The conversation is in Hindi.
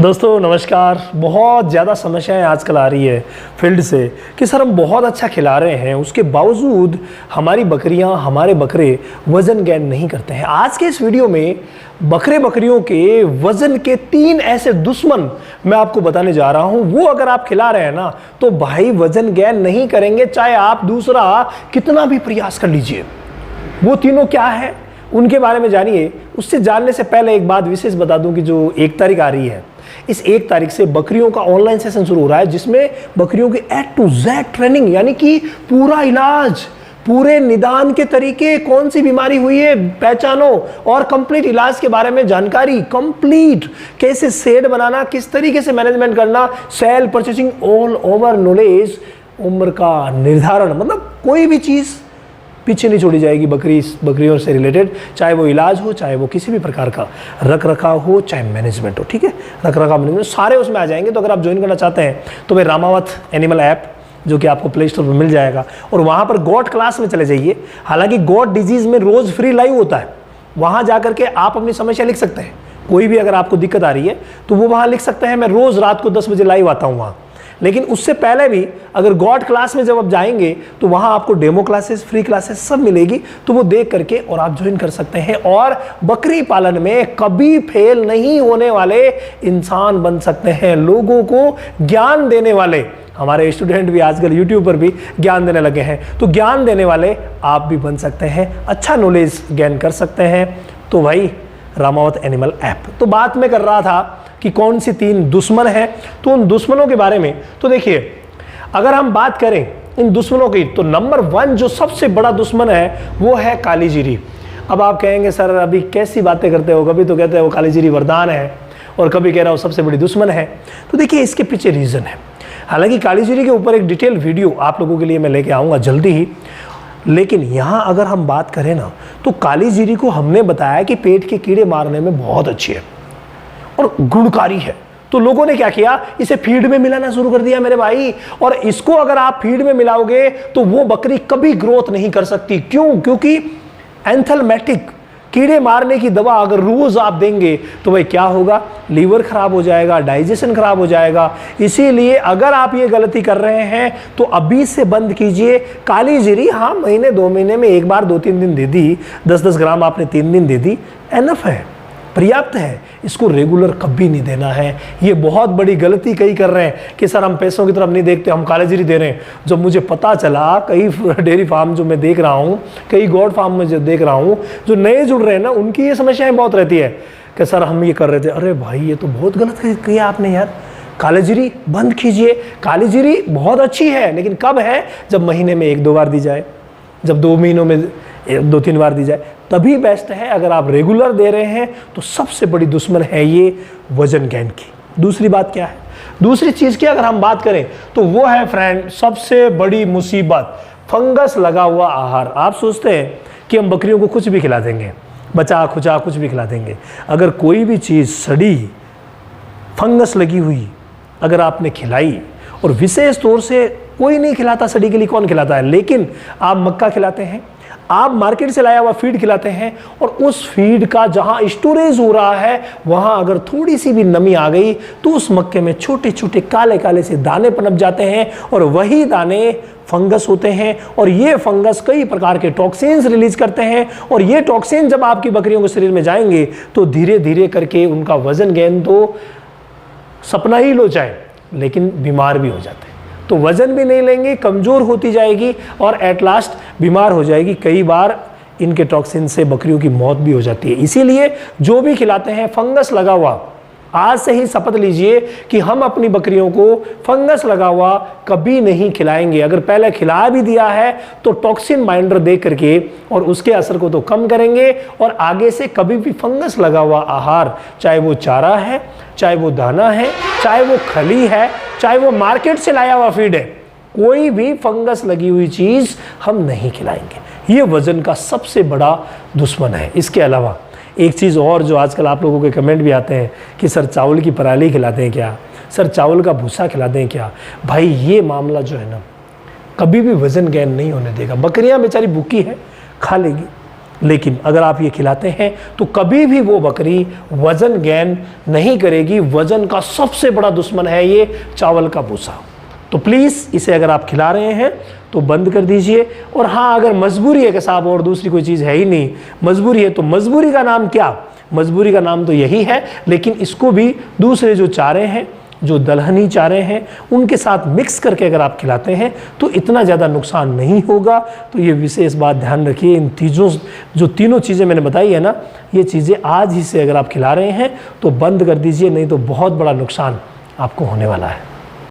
दोस्तों नमस्कार। बहुत ज़्यादा समस्याएं आजकल आ रही है फील्ड से कि सर हम बहुत अच्छा खिला रहे हैं, उसके बावजूद हमारी बकरियां, हमारे बकरे वज़न गेन नहीं करते हैं। आज के इस वीडियो में बकरियों के वज़न के 3 ऐसे दुश्मन मैं आपको बताने जा रहा हूं। वो अगर आप खिला रहे हैं ना तो भाई वज़न गेन नहीं करेंगे, चाहे आप दूसरा कितना भी प्रयास कर लीजिए। वो तीनों क्या है उनके बारे में जानिए। उससे जानने से पहले एक बात विशेष बता दूं कि जो 1 तारीख आ रही है, इस 1 तारीख से बकरियों का ऑनलाइन सेशन शुरू हो रहा है, जिसमें बकरियों की A to Z ट्रेनिंग, यानी कि पूरा इलाज, पूरे निदान के तरीके, कौन सी बीमारी हुई है पहचानो और कंप्लीट इलाज के बारे में जानकारी, कंप्लीट कैसे शेड बनाना, किस तरीके से मैनेजमेंट करना, sale purchasing, all over knowledge, उम्र का निर्धारण, मतलब कोई भी चीज़ पीछे नहीं छोड़ी जाएगी बकरियों से रिलेटेड, चाहे वो इलाज हो, चाहे वो किसी भी प्रकार का रख रखाव हो, चाहे मैनेजमेंट हो। ठीक है, रख रखाव मैनेजमेंट सारे उसमें आ जाएंगे। तो अगर आप ज्वाइन करना चाहते हैं तो भाई रामावत एनिमल ऐप, जो कि आपको प्ले स्टोर पर मिल जाएगा, और वहाँ पर गॉट क्लास में चले जाइए। हालांकि गॉट डिजीज़ में रोज़ फ्री लाइव होता है, वहाँ जा करके आप अपनी समस्या लिख सकते हैं। कोई भी अगर आपको दिक्कत आ रही है तो वो वहाँ लिख सकते हैं। मैं रोज़ रात को 10 बजे लाइव आता हूँ वहाँ। लेकिन उससे पहले भी अगर गॉड क्लास में जब आप जाएंगे तो वहाँ आपको डेमो क्लासेस, फ्री क्लासेस सब मिलेगी, तो वो देख करके और आप ज्वाइन कर सकते हैं और बकरी पालन में कभी फेल नहीं होने वाले इंसान बन सकते हैं। लोगों को ज्ञान देने वाले, हमारे स्टूडेंट भी आजकल यूट्यूब पर भी ज्ञान देने लगे हैं, तो ज्ञान देने वाले आप भी बन सकते हैं, अच्छा नॉलेज गेन कर सकते हैं। तो भाई रामावत एनिमल ऐप। तो बात मैं कर रहा था कि कौन सी 3 दुश्मन हैं, तो उन दुश्मनों के बारे में तो देखिए, अगर हम बात करें इन दुश्मनों की, तो नंबर 1 जो सबसे बड़ा दुश्मन है वो है काली जीरी। अब आप कहेंगे सर अभी कैसी बातें करते हो, कभी तो कहते हो काली जीरी वरदान है और कभी कह रहा हो सबसे बड़ी दुश्मन है। तो देखिए इसके पीछे रीज़न है। हालांकि काली जीरी के ऊपर एक डिटेल वीडियो आप लोगों के लिए मैं लेके आऊँगा जल्दी ही। लेकिन यहाँ अगर हम बात करें ना, तो काली जीरी को हमने बताया कि पेट के कीड़े मारने में बहुत अच्छी है और गुणकारी है। तो लोगों ने क्या किया, इसे फीड में मिलाना शुरू कर दिया मेरे भाई। और इसको अगर आप फीड में मिलाओगे तो वो बकरी कभी ग्रोथ नहीं कर सकती। क्यों? क्योंकि एंथलमेटिक कीड़े मारने की दवा अगर रोज आप देंगे तो भाई क्या होगा, लीवर खराब हो जाएगा, डाइजेशन खराब हो जाएगा। इसीलिए अगर आप ये गलती कर रहे हैं तो अभी से बंद कीजिए काली जीरी। हाँ, महीने 2 महीने में एक बार 2-3 दिन दे दी, 10-10 ग्राम आपने 3 दिन दे दी, एनफ है, पर्याप्त है। इसको रेगुलर कभी नहीं देना है। ये बहुत बड़ी गलती कई कर रहे हैं कि सर हम पैसों की तरफ नहीं देखते, हम काली जीरी दे रहे हैं। जब मुझे पता चला, कई डेयरी फार्म जो मैं देख रहा हूँ, कई गॉड फार्म में जो देख रहा हूँ, जो नए जुड़ रहे हैं ना, उनकी ये समस्याएं बहुत रहती है कि सर हम ये कर रहे थे। अरे भाई ये तो बहुत गलत किया आपने यार, काली जीरी बंद कीजिए। काली जीरी बहुत अच्छी है, लेकिन कब है, जब महीने में 1-2 बार दी जाए, जब 2 महीनों में 2-3 बार दी जाए, तभी बेस्ट है। अगर आप रेगुलर दे रहे हैं तो सबसे बड़ी दुश्मन है ये वजन गेन की। दूसरी बात क्या है, दूसरी चीज़ की अगर हम बात करें तो वो है फ्रेंड सबसे बड़ी मुसीबत, फंगस लगा हुआ आहार। आप सोचते हैं कि हम बकरियों को कुछ भी खिला देंगे, बचा खुचा कुछ भी खिला देंगे। अगर कोई भी चीज़ सड़ी, फंगस लगी हुई अगर आपने खिलाई, और विशेष तौर से कोई नहीं खिलाता सड़ी के लिए, कौन खिलाता है, लेकिन आप मक्का खिलाते हैं, आप मार्केट से लाया हुआ फीड खिलाते हैं, और उस फीड का जहां स्टोरेज हो रहा है वहां अगर थोड़ी सी भी नमी आ गई तो उस मक्के में छोटे छोटे काले काले से दाने पनप जाते हैं, और वही दाने फंगस होते हैं। और ये फंगस कई प्रकार के टॉक्सिन्स रिलीज करते हैं, और ये टॉक्सिन जब आपकी बकरियों के शरीर में जाएंगे तो धीरे धीरे करके उनका वजन गेन तो सपना ही लो जाए, लेकिन बीमार भी हो जाते हैं। तो वजन भी नहीं लेंगे, कमज़ोर होती जाएगी और एट लास्ट बीमार हो जाएगी। कई बार इनके टॉक्सिन से बकरियों की मौत भी हो जाती है। इसीलिए जो भी खिलाते हैं फंगस लगा हुआ, आज से ही शपथ लीजिए कि हम अपनी बकरियों को फंगस लगा हुआ कभी नहीं खिलाएंगे। अगर पहले खिला भी दिया है तो टॉक्सिन बाइंडर दे करके और उसके असर को तो कम करेंगे, और आगे से कभी भी फंगस लगा हुआ आहार, चाहे वो चारा है, चाहे वो दाना है, चाहे वो खली है, चाहे वो मार्केट से लाया हुआ फीड है, कोई भी फंगस लगी हुई चीज़ हम नहीं खिलाएंगे। ये वजन का सबसे बड़ा दुश्मन है। इसके अलावा एक चीज़ और जो आजकल आप लोगों के कमेंट भी आते हैं कि सर चावल की पराली खिलाते हैं क्या, सर चावल का भूसा खिलाते हैं क्या। भाई ये मामला जो है ना, कभी भी वज़न गेन नहीं होने देगा। बकरियां बेचारी भूखी है, खा लेगी, लेकिन अगर आप ये खिलाते हैं तो कभी भी वो बकरी वज़न गेन नहीं करेगी। वज़न का सबसे बड़ा दुश्मन है ये चावल का भूसा। तो प्लीज़ इसे अगर आप खिला रहे हैं तो बंद कर दीजिए। और हाँ, अगर मजबूरी है कि साहब और दूसरी कोई चीज़ है ही नहीं, मजबूरी है, तो मजबूरी का नाम क्या? मजबूरी का नाम तो यही है, लेकिन इसको भी दूसरे जो चारे हैं, जो दलहनी चारे हैं, उनके साथ मिक्स करके अगर आप खिलाते हैं तो इतना ज़्यादा नुकसान नहीं होगा। तो ये विशेष बात ध्यान रखिए। इन चीज़ों, जो तीनों चीज़ें मैंने बताई है ना, ये चीज़ें आज ही से अगर आप खिला रहे हैं तो बंद कर दीजिए, नहीं तो बहुत बड़ा नुकसान आपको होने वाला है।